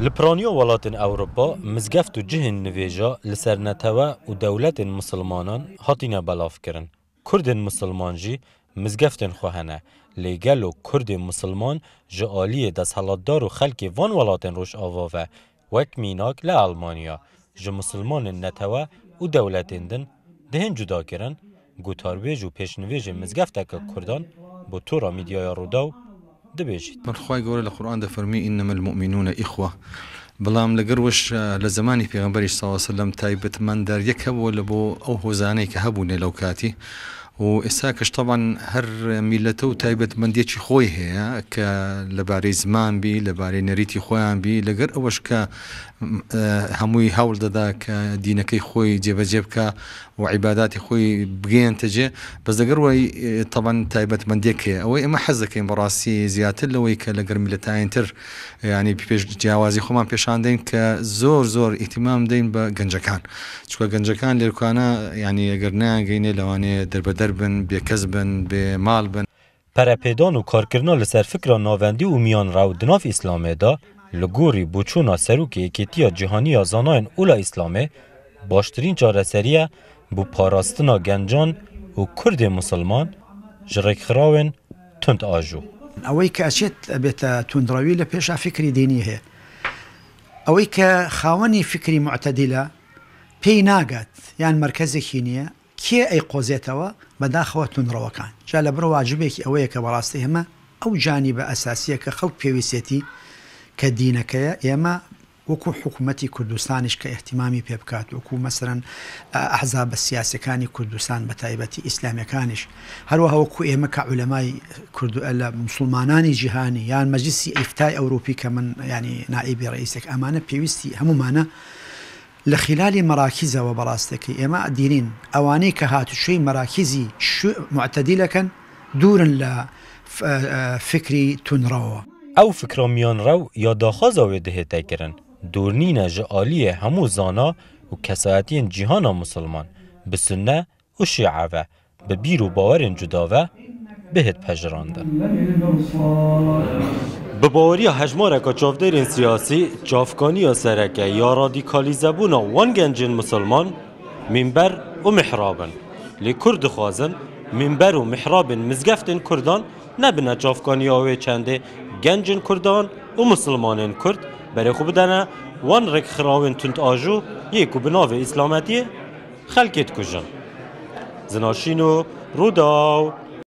لپرانیا ولاتن اوروپا مزگفت و جهن نویجا لسرنتوا و دولت مسلمانان هاتین بلاف کرن. کرد مسلمان جی مزگفتن خوهنه لیگل و کرد مسلمان جعالی دستحلاتدار و خلک وان ولاتن روش آواوه وک میناک لألمانیا جه مسلمان نتوا و دولتین دن دهن جدا کرن گوتارویج و پیشنویج مزگفته که کردان با طورا میدیای روداو دبیجید. من خواهی گوره لقرآن ده فرمی انما المؤمنون اخوه بلام لقروش لزمانی پیغمبری صلی الله علیه وسلم تایبت من در یک هبو لبو او هوزانه که هبونه لوکاتی و اساكش طبعا هر ميلته تايبت من ديتشي خوي هي ك لباري زمان بي لباري نريتي خوان بي لقر اوش ك هموي هاول ددا ك دينكي خوي جيب جيبك وعباداتي خوي بقين تجي بس لقر طبعا تايبت من ديك او اما حزك براسي زيات لوي ك لقر ميلتاين تر يعني بيش جوازي خمان بيشاندين كزور زور اهتمام دين بگنجكان شكو گنجكان لركانا يعني قرنا جيني لواني دربن بكسبن بمالبن پرپیدان و کارکرنا لسر فکر ناوندی و میان رو دناف اسلامه دا لگوری بوچونا سروک اکیتیا جهانی زاناین اولا اسلامه باشترین چاره سریه بو پاراستنا گنجان و کرد مسلمان جرک خراون تند آجو اوی که اچت بیت تندروی لپیشا فکری دینی هی اوی که خاونی فکری معتدله پی ناگت یعنی مرکز خینیه كي اي قوزيتوا بداخوة تنروكان جال برو واجبك اويك براستهما او جانب اساسيه كخلق بيويسيتي كدينك يما وكو حكومتي كردستانش كاهتمامي بيبكات وكو مثلا احزاب السياسه كان كردستان بتايبتي اسلامي كانش هروها وكو يما كعلماء كرد مسلماناني جهاني يعني مجلس افتاء اوروبي كمن يعني نائب رئيسك امانه بيويستي همو معنا لخلال مراكز وبراستك اما دينين اواني كهات شيء مراكزي شو معتدله كان دور لا فكري تنروا او فكر ميان رو يا داخازا وده تكرن دورنين جعاليه همو زانا و كساتين جهان مسلمان بسنه و شيعه ببير و باورن جداوه بهت پجراندن بباوری هجماره که چافدارین سیاسی چافکانی سرکه یا رادیکالیزه بونا وان گنجین مسلمان منبر و محرابن لی کرد خوازن منبر و محرابن مزگفتن کردان نبنه چافکانی آوه چنده گنجین کردان و مسلمانین کرد برای خوب دنه وان رک خراوین تند آجو یکو بناو اسلامتی خلکت کجن زناشینو روداو